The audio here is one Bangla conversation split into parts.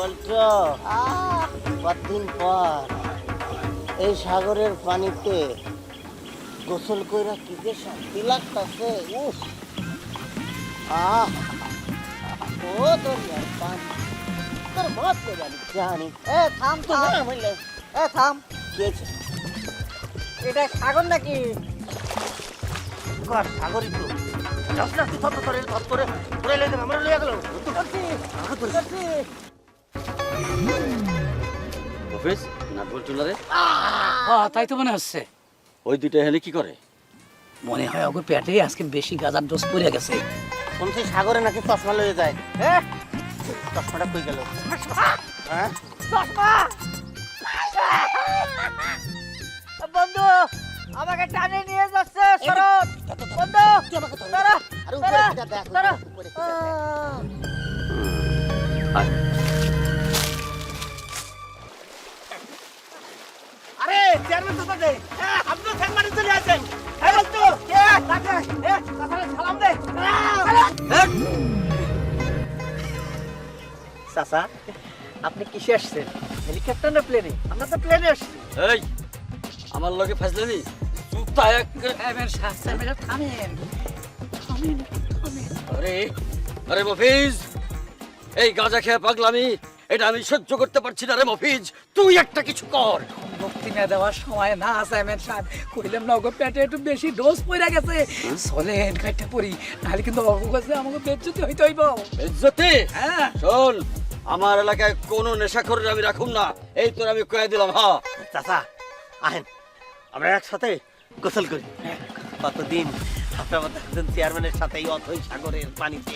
বলছো কতদিন পর এই সাগরের পানিতে গোসল কইরা কি যে শান্তি লাগতাছে। উফ ও তোর পানি তোর মত জানি। থাম তো থাম, বললে থাম। কি হয়েছে? এটা সাগর নাকি? কর সাগরই তো যাস না তুই ধরে ধরে লয়ে আমরা লইয়া গেল। অফিস নাট বলছো না রে? তাই তো মনে হচ্ছে। ওই দুইটা এখানে কি করে? মনে হয় ওকে পেটে আজকে বেশি গাঁজার ডোজ পড়ে গেছে। শুনছি সাগরে নাকি চশমা লয়ে যায়। চশমাটা কই গেল? হ্যাঁ বন্ধু আমাকে টানে নিয়ে যাচ্ছে শরৎ। বন্ধু তুই আমাকে ধর। দাঁড়া, আরে উপরে দাঁড়া, কিটা দেখ, দাঁড়া। উপরে কিটা দেখ। আয়। আরে চেয়ারম্যান চাচা দে, আপনি তো ফ্যান চলে আসেন। এই বলতো কে তাকে চাচারে সালাম দে। চাচা আপনি কিসে আসছেন? হেলিকপ্টার না প্লেনে? আমরা তো প্লেনে আসছি। এই আমার লগে ফাজলামি জুতা এক থামেন। আরে আরে মফিজ, এই গাঁজা খেয়ে পাগলামি এটা আমি সহ্য করতে পারছি না রে মফিজ, তুই একটা কিছু কর। মুক্তি না দেওয়ার সময় না চেয়ারম্যান সাহেব, কইলাম না ওকে পেটে একটু বেশি ডোজ পড়ে গেছে। চলেন কাটতে পড়ি, নাহলে কিন্তু অগো কাছে আমাকে বেজ্জতি হইতে হইব। বেজ্জতি? হ্যাঁ শোন, আমার এলাকায় কোনো নেশাখোরের আমি রাখুম না, এই তোর আমি কয়ে দিলাম। হ্যাঁ চাচা আহেন আমরা একসাথে গোসল করি। কতদিন আপনার মতো একজন চেয়ারম্যানের সাথে এই অথই সাগরের পানিতে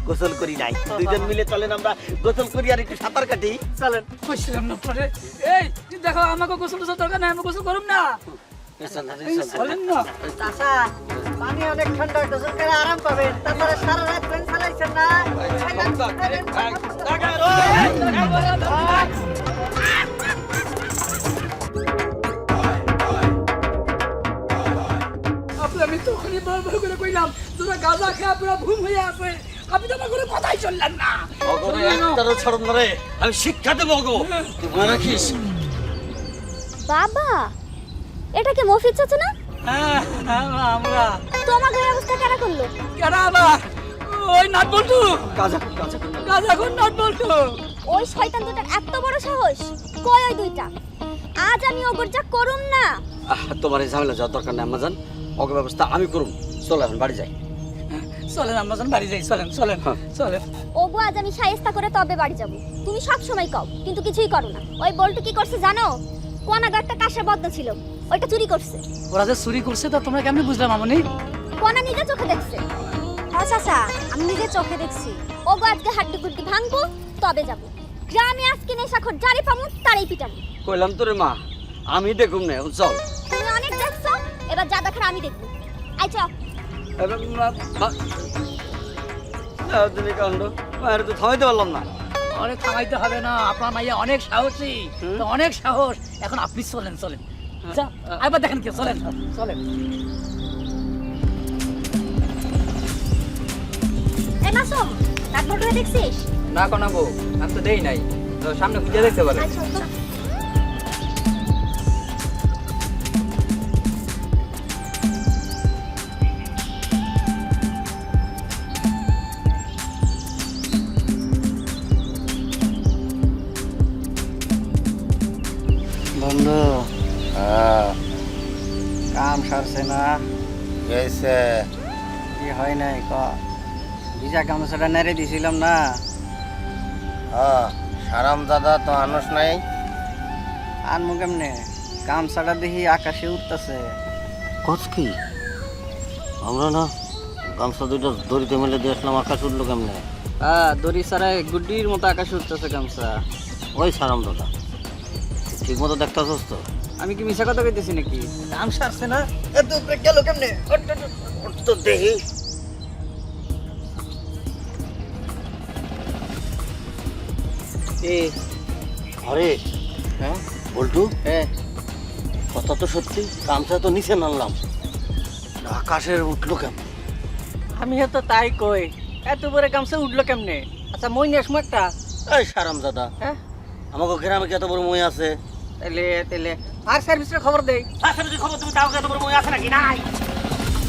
গোসল করি নাই। দুইজন মিলে চলেন আমরা গোসল করি আর একটু সাঁতার কাটি। চলেন। কইছিলাম না পরে, এই দেখো আমাকে গোসল টোসল দরকার নাই, আমি গোসল করুম না। চলেন না। চাচা পানি অনেক ঠান্ডা, গোসল করে আরাম পাবেন। তাছাড়া সারা রাত ফ্যান চালাইছেন না? আমি তখনই বড় বড় করে কইলাম তোরা গাঁজা খেয়ে পুরো ঘুম হয়ে আছে, আপনি তো আমার কোনো কথাই চললেন না। অগরে একটারও ছাড়ব না রে, আমি শিক্ষা দেবো অগো, তুই মনে রাখিস। বাবা এটা কি মফিজ চাচা না? হ্যাঁ আমরা তোমার এই অবস্থা কেন করলো? কেন আবার ওই নাট বল্টু গাঁজা গাঁজা গাঁজা কোন নাট বল্টু? ওই শয়তান দুটার এত বড় সাহস, কই ওই দুইটা? আজ আমি ওগর যা করুম না। তোমার এই ঝামেলা যাওয়ার দরকার নেই আম্মাজান, অগ ব্যবস্থা আমি করুম। চলো এখন বাড়ি যাই। চলেন আমরা যখন বাড়ি যাই, চলেন চলেন চলেন। ওগো আজ আমি শায়েস্তা করে তবে বাড়ি যাব। তুমি সব সময় কও কিন্তু কিছুই করো না। ওই বল্টু কি করছে জানো? কোনাগো একটা কাশের বদ্ধ ছিল, ওইটা চুরি করছে। ওরা যে চুরি করছে তা তোমরা কেমনে বুঝলাম মামনি? কোনা নিজে চোখে দেখছে। হ্যাঁ চাচা আমি নিজে চোখে দেখছি। ওগো আজকে হাড্ডি গুড্ডি ভাঙবো তবে যাব। গ্রামে আজকে নেশাখোর জারি পামু তারই পিটাবো। কইলাম তোরে মা আমি দেখুম না, এখন চল। তুমি অনেক দেখছো, এবার যা দেখার আমি দেখবো। আই চল। তুমি কাণ্ড মায়ের তো থামাইতে পারলাম না। অনেক থামাইতে হবে না, আপনার মাইয়া অনেক সাহসী, তো অনেক সাহস। এখন আপনি চলেন চলেন, যা আবার দেখেন কি, চলেন চলেন। এই মাসুম ডাক্তারটা দেখছিস? না কোনা গো, আমি তো দেই নাই। তো সামনে খুঁজে দেখতে পারে। আচ্ছা তো বন্ধু কাম সারছে না? গেছে কি হয় নাই ক? ভিজা গামছাটা নেড়ে দিছিলাম না? সারাম দাদা তো আনস নাই। আনমু কেমনে? গামছাটা দেখি আকাশে উঠতেছে। কস কি আমরা না গামছা দুইটা দড়িতে মেলে দিয়ে আসলাম, আকাশ উঠলো কেমনে? দড়ি ছাড়াই গুড্ডির মতো আকাশে উঠতেছে গামছা। ওই সারাম দাদা ঠিক মতো দেখতেছস তো? আমি কি মিছা কথা কইতেছি নাকি? কাম সারছে না? এত উপরে গেল কেমনে? তো দেখি আরে হ্যাঁ বল্টু, হ্যাঁ কথা তো সত্যি, গামছা তো নিচে নামলাম, আকাশের উঠলো কেমন? আমি তো তাই কই, এত উপরে গামছা উঠলো কেমনে? আচ্ছা মই নিয়ে আসমু একটা। এই সারামজাদা, হ্যাঁ আমাকে গ্রামে কি এত বড় মই আছে? তেলে ফায়ার সার্ভিসের খবর দেই। আচ্ছা যদি খবর তুমি তাও এত বড় মই আছে নাকি? নাই।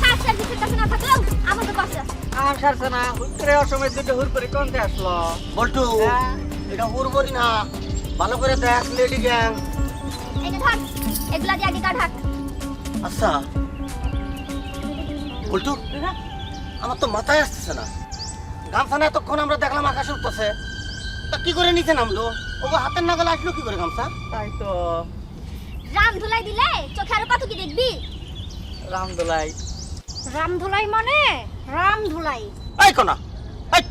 ফায়ার সার্ভিসের কাছে না থাকলেও আমাদের কাছে আছে। কাম সারছে না, হুট করে অসময় দুটো হুট করে কোনতে আসলো? বল্টু, হ্যাঁ। এটা উড়বরি না, ভালো করে দেখ লেডি গ্যাং। এই যে ঢাক, এগুলা দিয়ে আগে ঢাক। আচ্ছা বল্টু, আমার তো মাথায় আসতেছে না, গামছা না এতক্ষণ আমরা দেখলাম আকাশে উঠতেছে, তা কি করে নিচে নামলো? ও হাতের নাগালে আসলো কি করে গামছা? তাই তো রাম ধুলাই দিলে চোখে আরো কত কি দেখবি? রামদোলাই। রাম ধুলাই মানে রাম ধুলাই। এই কোনা, এই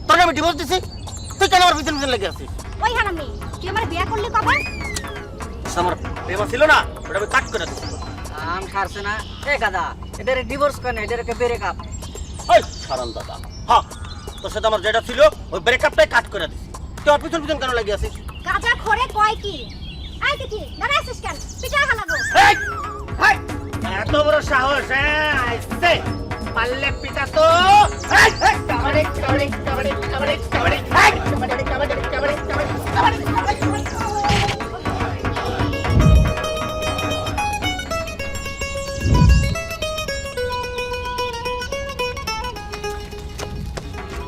তোকে আমি ডিভোর্স দিছি, তুই কেন আমার পিছন পিছন লেগে আছিস? ওই হারামি, তুই আমার বিয়ে করলি কবে? আমার প্রেম ছিল না, ওটা আমি কাট করে দিছি। কাম সারছে না। এ গাদা, এটারে ডিভোর্স কেন? এটারে ব্রেকআপ। ওই সারাম দাদা, হ্যাঁ তোর সাথে আমার যেটা ছিল ওই ব্রেকআপটাই কাট করে দিছি। তুই আমার পিছন পিছন কেন লেগে আছিস? গাজা খরে কয় কি? আই তিথি, দাঁড়া আসিস কেন? পিঠা হালাবো। এই, এই, এত বড় সাহস, হ্যাঁ আইছে পারলে পিতা তো। এই, এই, কাবাডি, কাবাডি, কাবাডি, কাবাডি, কাবাডি, এই, কাবাডি, কাবাডি, কাবাডি, কাবাডি, কাবাডি, কাবাডি।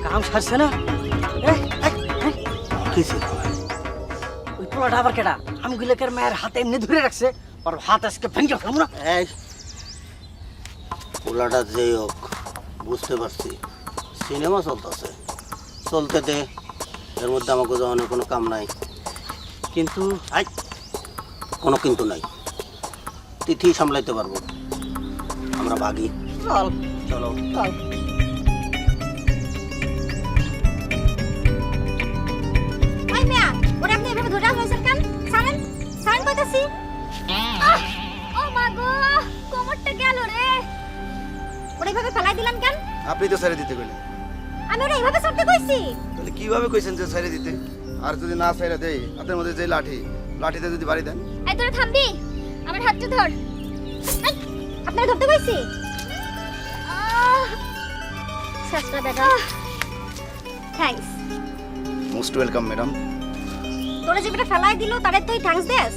কাম সারছে না। কিসে? ওই পোলাটা আবার কেডা? আমি গুলেকের মায়ের হাতে এমনি ধরে রাখছে, আর হাত আজকে ভেঙে ফেলাম না। এই পোলাটা যেই হোক, বুঝতে পারছি সিনেমা চলতেছে, চলতে দে, এর মধ্যে আমাকে যাওয়ানোর কোনো কাম নাই। কিন্তু আই কোনো কিন্তু নাই, তিথি সামলাইতে পারবো, আমরা ভাগি। চল চলো। চল। ওই মিয়া, ওরে আপনি এভাবে ধরে রাখছেন কেন? ছাড়েন, ছাড়েন কইতাছি। ও মা গো, কোমরটা গেল রে। ওরে এভাবে ফেলাই দিলেন কেন? আপনি তো ছেড়ে দিতে কইলেন, আমি ওরে এইভাবে ছাড়তে কইছি। তাহলে কিভাবে কইছেন যে ছেড়ে দিতে? আর যদি না ছেড়ে দেই, হাতের মধ্যে যে লাঠি, লাঠিতে যদি বাড়ি দেন? এই তোরা থামবি, আমার হাতটা ধর। এই, আপনার ধরতে কইছি। শেষটা বেটা। থ্যাঙ্কস। Most welcome madam. তোরা যে বেটা ফেলাই দিল তারে তুই থ্যাঙ্কস দেস?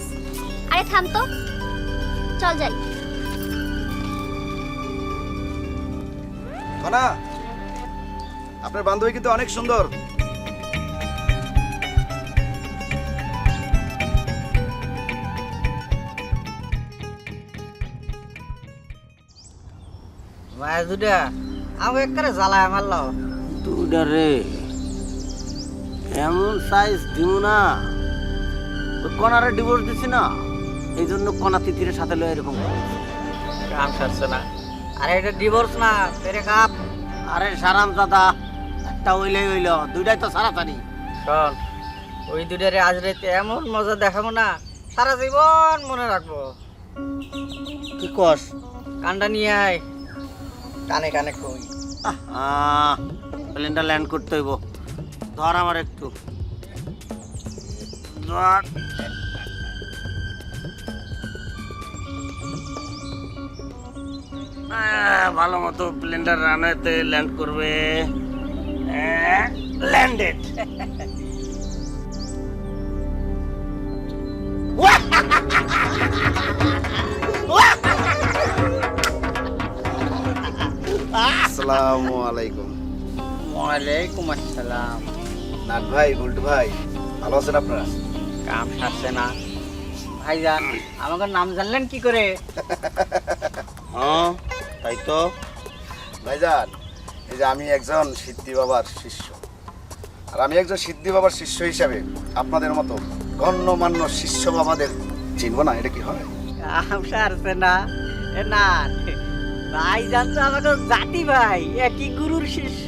আরে থাম তো, চল যাই। খানা, আপনার বান্ধবী কিন্তু অনেক সুন্দর। মায়ের দুটা আমাকে একবারে জ্বালায় মারলো। দুটা রে এমন সাইজ দিব না, কনারে ডিভোর্স দিছি না, এই জন্য কনা তিথির সাথে লয় এরকম করে। কাম সারছে না। আরে এটা ডিভোর্স না, ব্রেকআপ। আরে সারাম দাদা, একটা হইলেই হইল, দুইটাই তো সারাতারি। শোন, ওই দুটারে আজ রাতে এমন মজা দেখাবো না, সারা জীবন মনে রাখবো। কি কস? কানটা নিয়ে আয়, কানে কানে কই। প্লেনটা ল্যান্ড করতে হইব, ধর আমার একটু ধর। ভালো মতো প্লেনটা রানওয়েতে ল্যান্ড করবে। ল্যান্ডেড। আসসালামু আলাইকুম। ওয়ালাইকুম আসসালাম। নাট ভাই, বল্টু ভাই, ভালো আছেন আপনারা? কাম সারছে না। ভাইজান, আমাকে নাম জানলেন কি করে? হ্যাঁ তাই তো। ভাইজান, এই যে আমি একজন সিদ্ধি বাবার শিষ্য, আর আমি একজন সিদ্ধি বাবার শিষ্য হিসাবে আপনাদের মতো গণ্যমান্য শিষ্য বাবাদের চিনব না, এটা কি হয়? কাম সারছে না। এ না, ভাইজান তো আমাকে জাতি ভাই, একই গুরুর শিষ্য।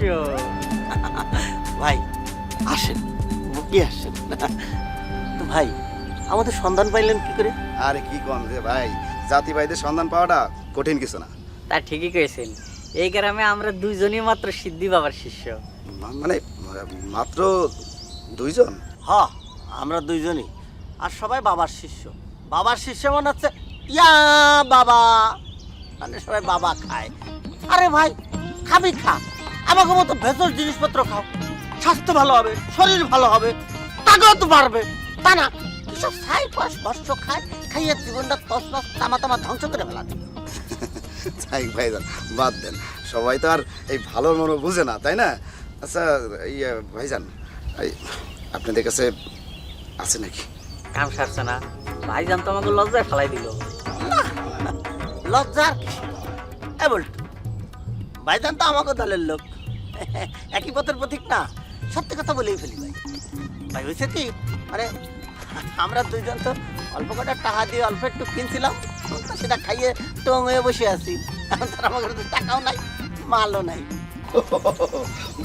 ভাই আসেন, বুকে আসেন। তো ভাই আমাদের সন্ধান পাইলেন কি করে? আরে কি কম যে ভাই, জাতি ভাইদের সন্ধান পাওয়াটা কঠিন কিছু না। তা ঠিকই কয়েছেন, এই গ্রামে আমরা দুইজনই মাত্র সিদ্ধি বাবার শিষ্য। মানে মাত্র দুইজন? হ্যাঁ আমরা দুইজনই, আর সবাই বাবার শিষ্য। বাবার শিষ্য মনে হচ্ছে ইয়া বাবা, মানে সবাই বাবা খায়। আরে ভাই খাবি খা, আমাকে মতো ভেতর জিনিসপত্র খাও, স্বাস্থ্য ভালো হবে, শরীর ভালো হবে, তাগত বাড়বে, তা না এসব ছাই পাশ বর্ষ খায়, খাইয়ে জীবনটা তছনছ তামা তামা ধ্বংস করে ফেলা দিল। তাই ভাইজান বাদ দেন, সবাই তো আর এই ভালো মনে বুঝে না, তাই না? আচ্ছা ইয়ে ভাইজান, এই আপনাদের কাছে আছে নাকি? কাম সারছে না, ভাইজান তো আমাকে লজ্জায় ফেলাই দিল। লজ্জার কিছু বলতো, ভাইজান তো আমাকে দলের লোক, একই পথের প্রতীক না, সত্যি কথা বলেই ফেলি ভাই। ভাই হয়েছে কি, মানে আমরা দুইজন তো অল্প কটা টাকা দিয়ে অল্প একটু কিনছিলাম, তো সেটা খাইয়ে টং হয়ে বসে আছি। এখন তার আমার কাছে টাকাও নাই, মালও নাই।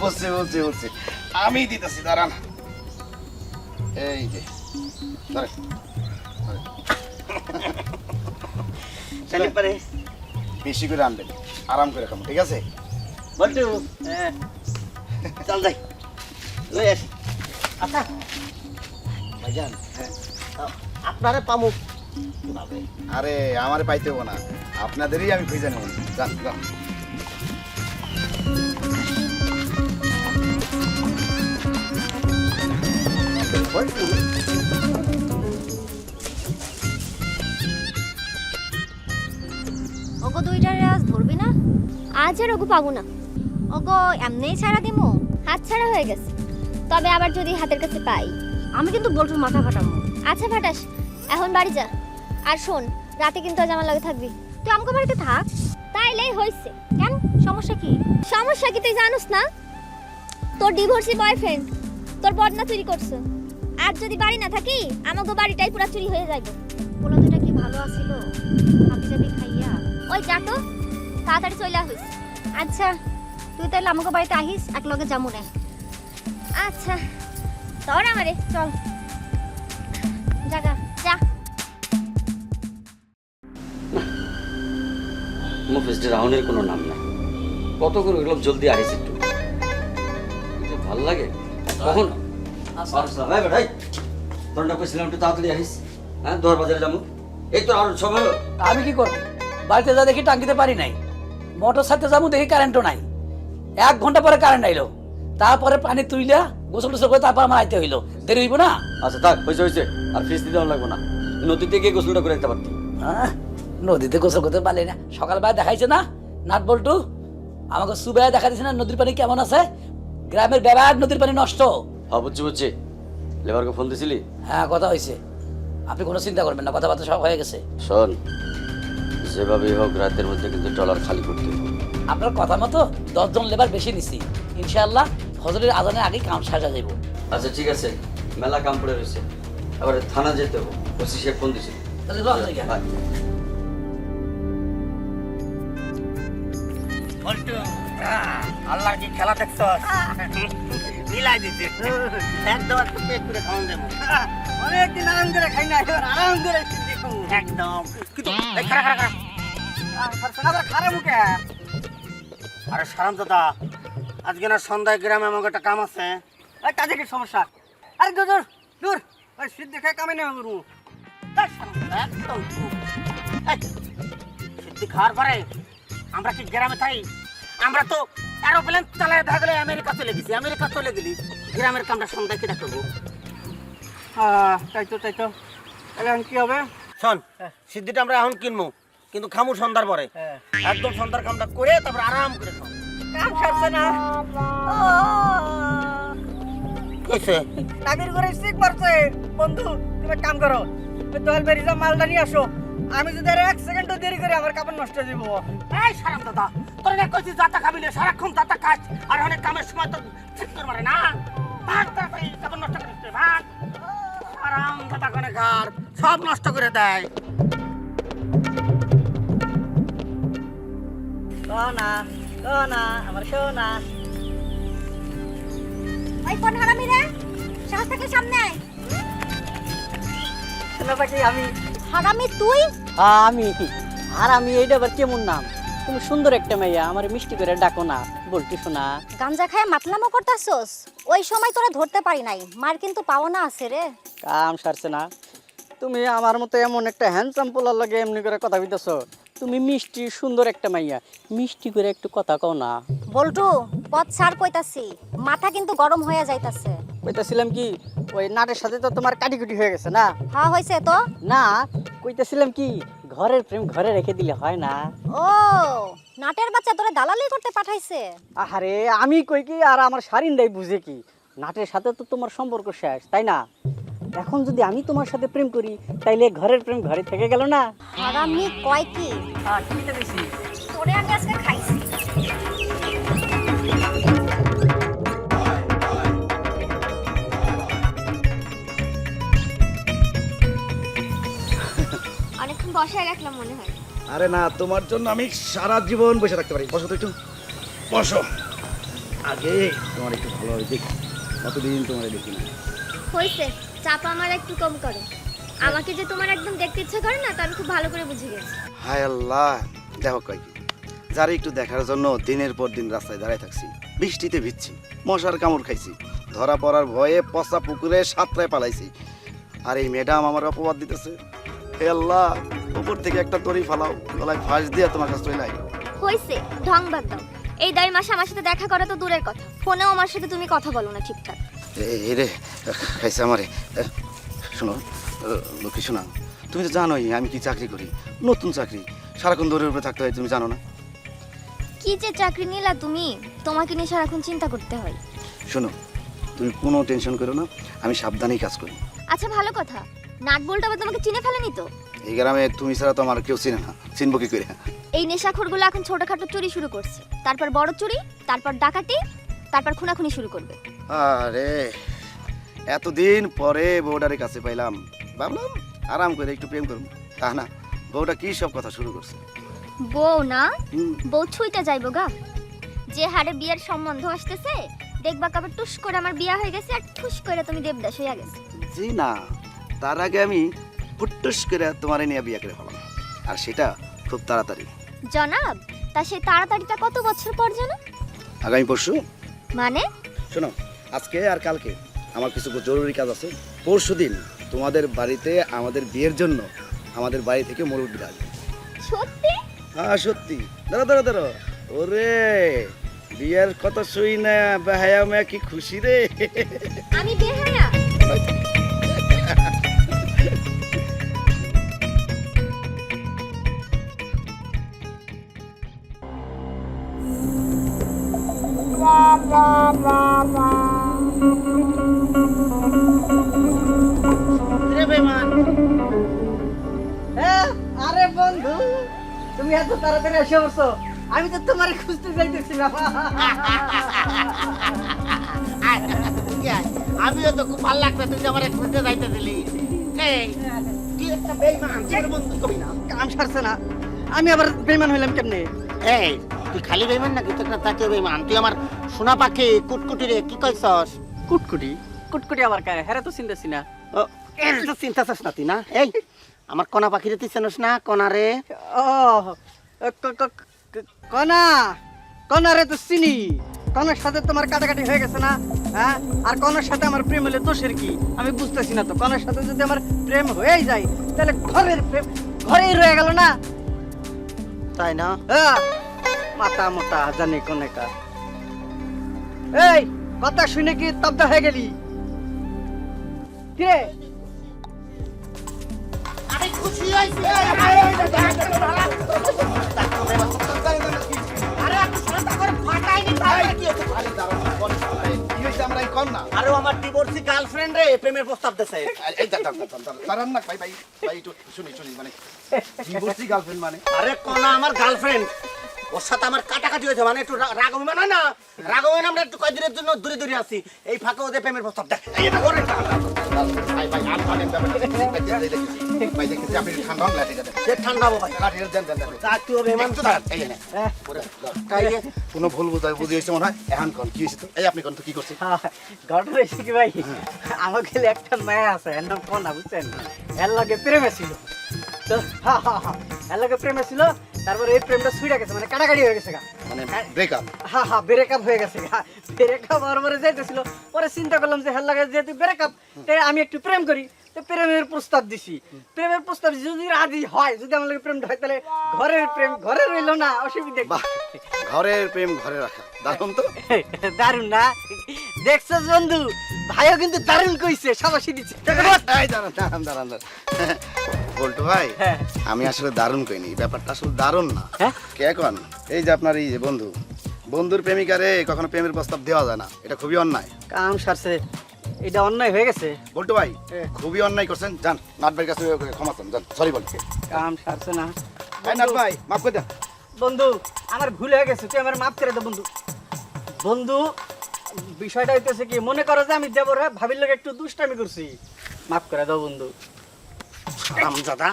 বুঝছি বুঝছি বুঝছি, আমি দিতেছি, দাঁড়ান। এই যে ধরেন। তাহলে পরে বেশি করে আনবেন, আরাম করে খাবো, ঠিক আছে? বলটু, চল যাই, লই আসি। আচ্ছা ভাইজান, আপনারে পামু কিভাবে? আরে আমারে পাইতে হবো না, আপনাদেরই আমি খুঁজে নেব। যান যান। বলটু, ওগো দুইটারে আজ ধরবি না? আজ আর ওগো পাবো না। ওগো এমনিই ছাড়া দিমু, হাত ছাড়া হয়ে গেছে। তবে আবার যদি হাতের কাছে পাই, আমি কিন্তু বলটুর মাথা ফাটাবো। আচ্ছা ফাটাস, এখন বাড়ি যা। আর শোন, রাতে কিন্তু আজ আমার লাগে থাকবি। তুই আমাকে বাড়িতে থাক, তাইলেই হইছে। কেন, সমস্যা কি? সমস্যা কি তুই জানোস না? তোর ডিভোর্সি বয়ফ্রেন্ড তোর বদনা চুরি করছে। আর যদি বাড়ি না থাকি, আমাকে বাড়িটাই পুরো চুরি হয়ে যাইব। বলো দুইটা কি ভালো আছিল, হাতে যাবি খাইয়া। ওই যা তো, তাড়াতাড়ি চলে আসিস। আচ্ছা তুই তাহলে আমাকে বাড়িতে আহিস, এক লগে যামু না। আচ্ছা তোর আমারে চল, জাগা যা। মুফিজটা রাউনের কোনো নাম নাই, কত করে ওগুলো জলদি আহিস একটু, একটু ভাল লাগে কখন। আচ্ছা ভাই ভাই, তোর না কইছিলাম একটু তাড়াতাড়ি আহিস। হ্যাঁ, দোয়ার বাজারে যাবো, এই তো আর সব হলো। আমি কি করব, বাড়িতে যা দেখি টাঙ্কিতে পারি নাই, মোটর সাথে যাবো দেখি কারেন্টও নাই। 1 ঘন্টা পরে কারেন্ট আইলো, তারপরে পানি তুইলা গোসল টোসল করে তারপর আমার আইতে হইলো, দেরি হইব না? আচ্ছা থাক, হয়েছে হয়েছে, আর ফিস দিতে লাগবো না, নদীতে গিয়ে গোসলটা করে দিতে পারতি। হ্যাঁ, নদীতে গোসল করতে পারলি না? সকালবেলা দেখাইছে না নাট বল্টু, আমাকে সুবেয়া দেখা দিছে না নদীর পানি কেমন আছে, গ্রামের ব্যাপক নদীর পানি নষ্ট। হ্যাঁ বুঝছি বুঝছি, লেবারকে ফোন দিছিলি? হ্যাঁ কথা হয়েছে, আপনি কোনো চিন্তা করবেন না, কথাবার্তা সব হয়ে গেছে। শোন, যেভাবেই হোক রাতের মধ্যে কিন্তু ট্রলার খালি করতে হবে। আপনার কথা মতো 10 জন লেবার বেশি নিছি, ইনশাআল্লাহ ফজরের আজানের আগেই কাম সাজা যাইব। আচ্ছা ঠিক আছে, মেলা কাম পড়ে রয়েছে, আবার থানা যেতে হবে, ওসি সাহেব ফোন দিছিল। তাহলে লস হয়ে গেল। বলটু, আল্লাহ কি খেলা দেখছস? মিলাই দিতে একদম একটু পেট করে খাওয়ান দেবো। অনেকদিন আরাম করে খাই না, এবার আরাম করে দেখো একদম। আরে সারাম দাদা, আজকে না সন্ধ্যায় গ্রামে আমাকে একটা কাম আছে। কাজে কি সমস্যা? আরে দূর দূর দূর, ওই সিদ্ধি খাই কামে নেওয়া করবো। একদম সিদ্ধি খাওয়ার পরে আমরা কি গ্রামে থাই? আমরা তো এরোপ্লেন চালায় দেখা গেলে আমেরিকা চলে গেছি, আমেরিকা চলে গেলি, গ্রামের কামটা সন্ধ্যায় কিনা করবো? তাই তো এখন কি হবে? শোন, সিদ্ধিটা আমরা এখন কিনবো, কিন্তু খামু সন্ধ্যার পরে। একদম সন্ধ্যার কামটা করে তারপর আরাম করে খাও। কাম সারছে না, কইছে নাবির করে সিক মারছে। বন্ধু তুমি কাম করো, দোয়াল বেরিজা মালটা নিয়ে আসো। আমি যদি আর 1 সেকেন্ডও দেরি করি আমার কাপড় নষ্ট হয়ে যাবো। এই সারাম দাদা, তোর না কইছি যাতা খাবি না, সারাক্ষণ যাতা খাস, আর অনেক কামের সময় তো ঠিক করে মারে না। ভাগ তাড়াতাড়ি, কাপড় নষ্ট করিস না, ভাগ। আরাম দাদা কোনে ঘর সব নষ্ট করে দেয়। সোনা সোনা আমার সোনা। ওই কোন হারামি রে, সাহস থাকলে সামনে আয়। শোনা পাখি আমি। হারামি তুই? আমি আর আমি, এইটা আবার কেমন নাম? তুমি সুন্দর একটা মেয়ে, আমার মিষ্টি করে ডাকো না বলটি শোনা। গাঞ্জা খায় মাতলামো করতাছস? ওই সময় তোরা ধরতে পারি নাই, মার কিন্তু পাওনা আছে রে। কাম সারছে না, তুমি আমার মতো এমন একটা হ্যান্ডসাম পোলার লাগে এমনি করে কথা কইতাছ। তুমি মিষ্টি সুন্দর একটা মাইয়া, মিষ্টি করে একটু কথা কও না। বল্টু পথ ছাড় কইতাছি, মাথা কিন্তু গরম হয়ে যাইতাছে। কইতাছিলাম কি ওই নাটের সাথে তো তোমার কাটিকুটি হয়ে গেছে না? হ্যাঁ হয়েছে তো। না, কইতাছিলাম কি ঘরের প্রেম ঘরে রেখে দিলে হয় না? ও নাটের বাচ্চা তোরে দালালি করতে পাঠাইছে। আহারে আমি কই কি আর আমার শারিন্দাই বুঝে কি, নাটের সাথে তো তোমার সম্পর্ক শেষ, তাই না? এখন যদি আমি তোমার সাথে প্রেম করি তাইলে ঘরের প্রেম ঘরে থেকে গেল না? হারামি কয় কি? ঠিকই দিছি। তোরে আমি আজকে খাইছি। অনেকক্ষণ বসায় রাখলাম মনে হয়। আরে না, তোমার জন্য আমি সারা জীবন বসে থাকতে পারি। বসো তো একটু, বসো। আগে তোমার একটু ভালোভাবে দেখি, কতদিন তোমার দেখি না। হয়েছে, চাপা আমার একটু কম করো। আমাকে যে তোমার একদম দেখতে ইচ্ছা করে না, তা আমি খুব ভালো করে বুঝে গেছি। হায় আল্লাহ, দেখো কয় কি, যারা একটু দেখার জন্য দিনের পর দিন রাস্তায় দাঁড়ায় থাকছি, বৃষ্টিতে ভিজছি, মশার কামড় খাইছি, ধরা পড়ার ভয়ে পচা পুকুরে সাঁতরায় পালাইছি, আর এই ম্যাডাম আমার অপবাদ দিতেছে। হে আল্লাহ, উপর থেকে একটা দড়ি ফালাও, গলায় ফাঁস দিয়া তোমার কাছে চলে আই। হয়েছে, ঢং বাদ দাও। এই 1.5 মাস আমার সাথে দেখা করা তো দূরের কথা, ফোনেও আমার সাথে তুমি কথা বলো না ঠিকঠাক। এই রে খাইছে আমারে। শোনো লক্ষ্মী, শোনা, তুমি তো জানোই আমি কি চাকরি করি, নতুন চাকরি, সারাক্ষণ দৌড়ের উপরে থাকতে হয়, তুমি জানো না? কি যে চাকরি নিলা তুমি, তোমাকে নিয়ে সারাক্ষণ চিন্তা করতে হয়। শোনো, তুমি কোনো টেনশন করো না, আমি সাবধানেই কাজ করি। আচ্ছা ভালো কথা, নাট বলটা আবার তোমাকে চিনে ফেলেনি তো? এই গ্রামে তুমি ছাড়া তো আমার কেউ চিনে না, চিনবো কি করে? এই নেশাখোরগুলো এখন ছোটখাটো চুরি শুরু করছে, তারপর বড় চুরি, তারপর ডাকাতি, তারপর খুনাখুনি শুরু করবে। আরে এতদিন পরে বউডারের কাছে পাইলাম, ভাবলাম আরাম করে একটু প্রেম করুন, তা না, বউটা কি সব কথা শুরু করছে। বউ না, হুম, বউ ছুঁইতে যাইবো গা। যে হারে বিয়ের সম্বন্ধ আসতেছে, দেখবা কবে টুস করে আমার বিয়া হয়ে গেছে আর ঠুস করে তুমি দেবদাস হইয়া গেছে। জি না, তার আগে আমি ফুটুস করে তোমারে নিয়ে বিয়ে করে ফেলাম, আর সেটা খুব তাড়াতাড়ি। জনাব, তা সেই তাড়াতাড়িটা কত বছর পর জানো? আগামী পরশু। মানে? শোনো, আজকে আর কালকে আমার কিছু জরুরি কাজ আছে। পরশু দিন তোমাদের বাড়িতে আমাদের বিয়ের জন্য আমাদের বাড়ি থেকে মুরব্বি আসবে। সত্যি? হ্যাঁ সত্যি। দাঁড়া দাঁড়া দাঁড়া, ওরে বিয়ের কথা শুই না, বেহায়া মেয়া কি খুশি রে। আমি বেহায়া? আরে বন্ধু, তুমি এত তাড়াতাড়ি এসে পড়ছো, আমি তো তোমার খুঁজতে যাইতেছিলাম। আমিও তো খুব ভালো লাগবে তুই যে আমার খুঁজতে যাইতে দিলি। এই তুই একটা বেঈমান, তোর বন্ধু কই না? কাম সারছে না, আমি আবার বেমান হইলাম কেমনে? এই তুই খালি বেঈমান নাকি তুই একটা জাতীয় বেঈমান? তুই আমার সোনা পাখি কুটকুটি রে কি কইছস? কুটকুটি কুটকুটি আবার কারে, হেরা তো চিন্তাছি না। এর তো চিন্তা চাস না তুই না? এই আমার কণা পাখিরে তুই চেনস না? কণা রে, ও কনা, কনা রে তো চিনি। কনার সাথে তোমার কাটাকাটি হয়ে গেছে না? হ্যাঁ, আর কনার সাথে আমার প্রেম হলে দোষের কি আমি বুঝতেছি না তো। কনার সাথে যদি আমার প্রেম হয়েই যায় তাহলে ঘরের প্রেম ঘরেই রয়ে গেল না? তাই না? হ্যাঁ, মাথা মোটা জানি কোনেকা। এই কথা শুনে কি তব্দ হয়ে গেলি? কে আমি খুশি হইছি। আরে আপনি শান্তা করে ফাটাইনি তাহলে কি হতো? কি হয়েছে আমরা কম না? আরে আমার ডিভোর্সি গার্লফ্রেন্ড রে প্রেমের প্রস্তাব দেছে। এই দাঁড়ান না ভাই, ভাই ভাই একটু শুনি শুনি, মানে ডিভোর্সি গার্লফ্রেন্ড মানে? আরে কোনা আমার গার্লফ্রেন্ড, ওর সাথে আমার কাটাকাটি হয়েছে, মানে একটু রাগ অভিমান হয় না, রাগ অভিমান আমরা একটু কয়েকদিনের জন্য দূরে দূরে আছি, এই ফাঁকে ওদের প্রেমের প্রস্তাব দেয়। এই এটা ওরে ভাই ভাই আমি অনেক ভাই দেখেছি আপনি ঠান্ডা হন, লাঠি দেন, সে ঠান্ডা হবো ভাই। লাঠি দেন দেন দেন। জাতীয় বেমান তো দাঁড়ান, এই নে। কাইয়ে কোনো ভুল বুঝি হয়েছে মনে হয়। এখন কোন কি হয়েছে তো? এই আপনি কোন তো কি করছেন? ঘটনা হয়েছে কি ভাই, আমার গেলে একটা মেয়ে আছে, এর নাম কনা, বুঝছেন? এর লগে প্রেমে ছিল তো, এর লগে প্রেমে ছিল, তারপরে এই প্রেমটা ছুঁড়ে গেছে, মানে কাটাকাটি হয়ে গেছে গা, মানে ব্রেকআপ? ব্রেকআপ হয়ে গেছে গা। ব্রেকআপ হওয়ার পরে যাইতেছিল, পরে চিন্তা করলাম যে হের লাগে যেহেতু ব্রেকআপ, তাই আমি একটু প্রেম করি, তো প্রেমের প্রস্তাব দিছি। প্রেমের প্রস্তাব যদি রাজি হয়, যদি আমার লাগে প্রেমটা হয়, তাহলে ঘরের প্রেম ঘরে রইলো না, অসুবিধা কি? বাহ, ঘরের প্রেম ঘরে রাখা দারুণ তো। দারুণ না? দেখছস বন্ধু, ভাইও কিন্তু দারুণ কইছে, শাবাশি দিচ্ছে। এই দাঁড়ান দাঁড়ান দাঁড়ান দাঁড়ান। বল্টু ভাই, হ্যাঁ। আমি আসলে দারুণ কইনি, ব্যাপারটা আসলে দারুণ না। হ্যাঁ? কে এখন এই যে আপনার এই যে বন্ধু, বন্ধুর প্রেমিকারে কখনো প্রেমের প্রস্তাব দেওয়া যায় না, এটা খুবই অন্যায়। কাম সারছে, এটা অন্যায় হয়ে গেছে। বল্টু ভাই হ্যাঁ। খুবই অন্যায় করছেন, যান নাট ভাইয়ের কাছে ক্ষমা চান, যান, সরি বল। কাম সারছে না। এই নাট ভাই মাফ করে দেন। বন্ধু, আমার ভুল হয়ে গেছে, তুই আমার মাফ করে দে বন্ধু। বন্ধু, বিষয়টা হইতেছে কি, মনে করো যে আমি দেবরে ভাবির লোক একটু দুষ্টামি করছি, মাফ করে দাও বন্ধু। রামজাদা,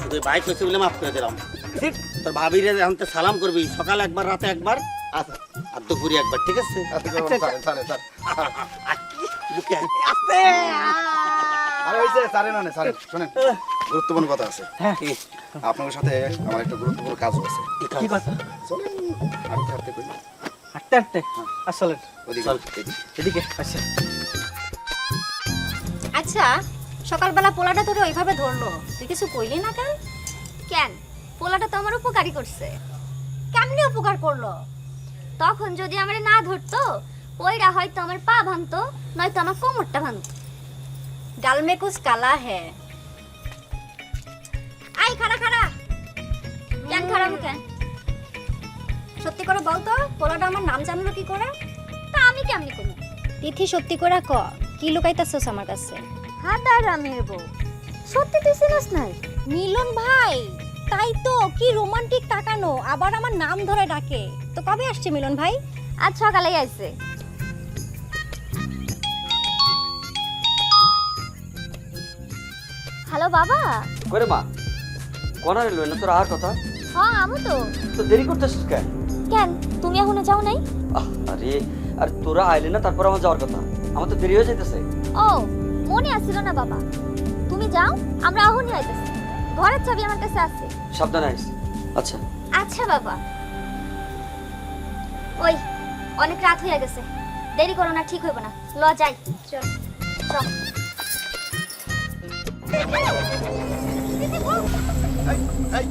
শুধু ভাই কইছে বলে মাফ করে দিলাম। ঠিক। তোর ভাবিরে এখন তো সালাম করবি, সকাল একবার, রাতে একবার, আর দুপুরে একবার, ঠিক আছে? বুকে আয়। আরে হইছে, সারেন না সারেন, শুনেন গুরুত্বপূর্ণ কথা আছে। কি? আপনাদের সাথে আমার একটা গুরুত্বপূর্ণ কাজ আছে। কি কথা? চলেন হাঁটতে হাঁটতে করি। হাঁটতে হাঁটতে আসলে ওদিকে, চল। এদিকে। এদিকে আচ্ছা। আচ্ছা, সকালবেলা পোলাটা তোরে ওইভাবে ধরলো, তুই কিছু কইলি না কেন? কেন? পোলাটা তো আমার উপকারই করছে। কেমনে উপকার করলো? তখন যদি আমারে না ধরতো, ওইরা হয়তো আমার পা ভাঙতো, নয়তো আমার কোমরটা ভাঙতো। গাল মে কুছ কালা হ্যায়। আই খাড়া খাড়া, কেন খাড়াবো কেন? সত্যি করে বলতো, পোলাটা আমার নাম জানলো কি করে? তা আমি কেমনি করবো? তিথি, সত্যি করে ক, কি লুকাইতাছস আমার কাছে? হাদার আমের বউ, সত্যি তুই চিনিস নাই? মিলন ভাই, তাই তো, কি রোমান্টিক তাকানো, আবার আমার নাম ধরে ডাকে। তো কবে আসছে মিলন ভাই? আজ সকালেই আসছে। হ্যালো বাবা। করে মা কোনা রেলবে না তোর আর কথা হ্যাঁ আমু তো। তো দেরি করতেছিস কেন? কেন, তুমি এখনো যাও নাই? আরে আর তোরা আইলে না, তারপর আমার যাওয়ার কথা, আমার তো দেরি হয়ে যাইতেছে। ও, মনে আসছিল না বাবা। তুমি যাও, আমরা এখনই আইতেছি। ঘরের চাবি আমার কাছে আছে। সাবধানে আইস। আচ্ছা আচ্ছা বাবা। ওই, অনেক রাত হয়ে গেছে, দেরি করো না, ঠিক হইব না। ল যাই, চল চল। এই,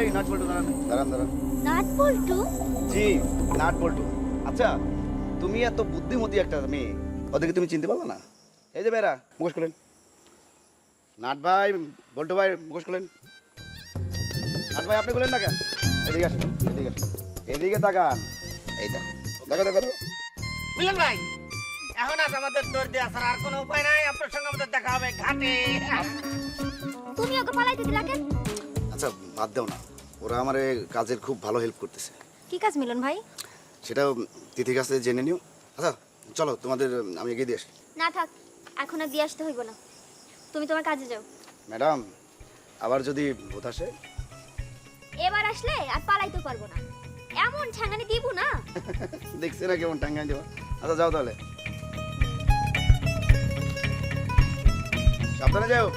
এই নাট বল্টু, দাঁড়ান দাঁড়ান দাঁড়ান। নাট বল্টু? জি, নাট বল্টু। আচ্ছা, তুমি এত বুদ্ধিমতী একটা মেয়ে, ওদেরকে তুমি চিনতে পারলো না? এই যে বেরা, মুখোশ খুলেন। নাট ভাই, বল্টু ভাই মুখোশ খুলেন। নাট ভাই আপনি খুলেন না কেন? এদিকে আসুন, এদিকে আসুন, এদিকে তাকান। এই দেখো, দেখো দেখো দেখো। মিলন ভাই, এখন আর আমাদের দৌড় দিয়ে আসার আর কোনো উপায় নাই, আপনার সঙ্গে আমাদের দেখা হবে ঘাটে। তুমি ওকে পালাইতে দিলা কেন? আচ্ছা বাদ দাও না, ওরা আমার এই কাজের খুব ভালো হেল্প করতেছে। কি কাজ মিলন ভাই? সেটা তিথির কাছে জেনে নিও। আচ্ছা চলো, তোমাদের আমি এগিয়ে দিয়ে আসি। না থাক, এখন আর দিয়ে আসতে হইব না, তুমি তোমার কাজে যাও। ম্যাডাম, আবার যদি ভূত আসে? এবার আসলে আর পালাইতে পারবো না, এমন ঠ্যাঙ্গানি দিব না। দেখছি না কেমন টাঙ্গাই দেওয়া। আচ্ছা যাও তাহলে, সাবধানে যাও।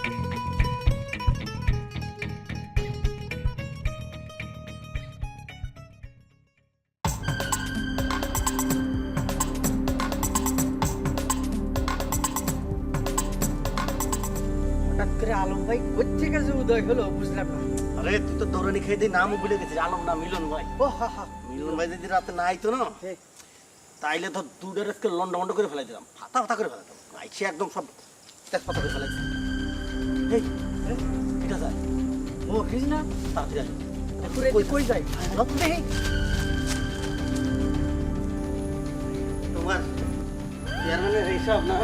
হঠাৎ করে আলম ভাই কোথা থেকে উদয় হলো বুঝলাম না। আরে তুই তো দৌড়ানি খেয়ে দিয়ে নামও ভুলে গেছিস, আলম না মিলন ভাই। ও হা হা, মিলন ভাই যদি রাতে না আইতো না, ঠিক। তাইলে তো দু ডেরেসকে লন্ড মন্ড করে ফেলাই দিলাম, ফাতা ফাতা করে ফেলাতাম। আইসে একদম সব তেজপাতা করে ফেলাইছি। এই, এটা যায় ও কৃষ্ণা, তাড়াতাড়ি আসো। কই যাই? তোমার চেয়ারম্যানের হিসাব না?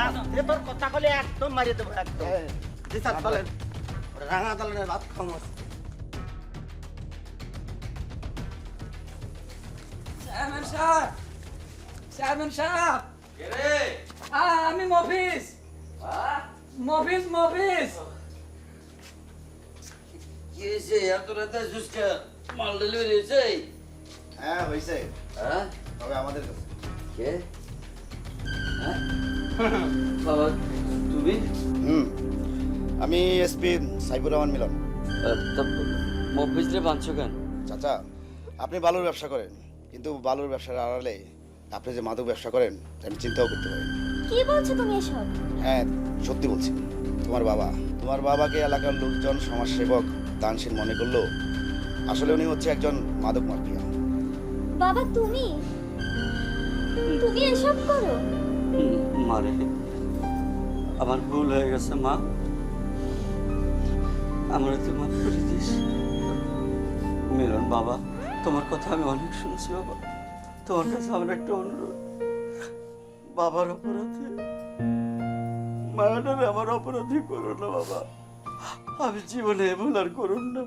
আজকে তোর কথা বলে একদম মারিয়ে দেবো, একদম। জি স্যার, চলেন। রাঙা দালানের ভাত খাওয়া আছে। চেয়ারম্যান সাহেব, চেয়ারম্যান সাহেব, আমি মফিজ, মফিজ মফিজ। কি হয়েছে এত রাতে সুস্কা মাল ডেলিভারি হয়েছে? হ্যাঁ হয়েছে, হ্যাঁ তবে আমাদের কাছে। কে? হ্যাঁ বাবা তুমি? আমি এসপি সাইবুর রহমান মিলন। মফিজরে বাঁধছো কেন? চাচা, আপনি বালুর ব্যবসা করেন, কিন্তু বালুর ব্যবসার আড়ালে আপনি যে মাদক ব্যবসা করেন আমি চিন্তাও করতে পারি। কি বলছো তুমি এসব? হ্যাঁ সত্যি বলছি। তোমার বাবাকে এলাকার লোকজন সমাজসেবক দানশীল মনে করলো, আসলে উনি হচ্ছে একজন মাদক মাফিয়া। বাবা তুমি তুমি এসব করো? মারে আমার ভুল হয়ে গেছে মা, আমার তুই মাফ করে দিস। মিলন বাবা, তোমার কথা আমি অনেক শুনছি বাবা, তোমার কাছে আমার একটা অনুরোধ, বাবার অপরাধে মায়াটারে আমার অপরাধী করো না বাবা, আমি জীবনে ভুল আর করুন না।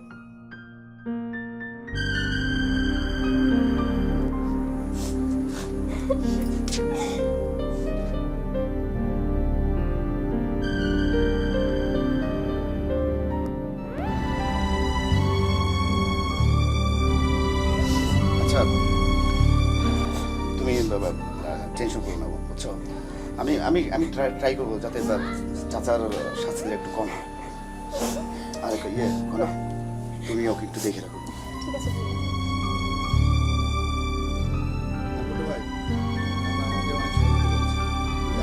আচ্ছা তুমি টেনশন করো না বুঝছো, আমি আমি আমি ট্রাই করবো যাতে চাচার শাস্তিটা একটু কম হয়। আর ইয়ে না, তুমি ওকে একটু দেখে রাখো। ঠিক আছে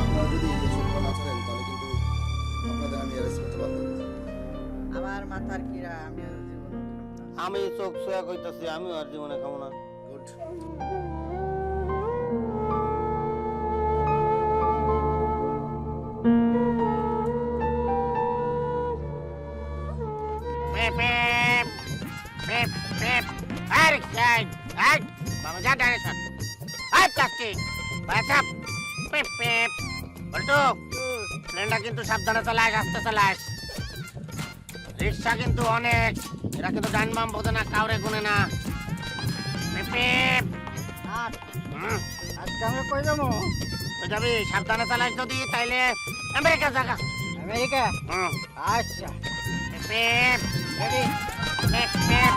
আপনারা যদি না ছাড়েন তাহলে কিন্তু আপনাদের আমি অ্যারেস্ট করতে পারবো। আমার মাথার কিরা আমি আর জীবনে আমি চোখ সোয়া কইতাছি, আমি আর জীবনে খাবো না। গুড। বাবা যা ডাইরেকশন আই প্লাস্টিক বাচাপ পেপ পেপ বলতো প্লেনটা কিন্তু সাবধানে চালাস, আস্তে চালাস। রিক্সা কিন্তু অনেক, এরা কিন্তু ডান বাম বোঝে না, কাউরে গুনে না। পেপ পেপ আজকে আমরা কই যাবো? তুই যাবি, সাবধানে চালাস যদি, তাইলে আমেরিকা জায়গা। আমেরিকা? আচ্ছা পেপ রেডি পেপ পেপ।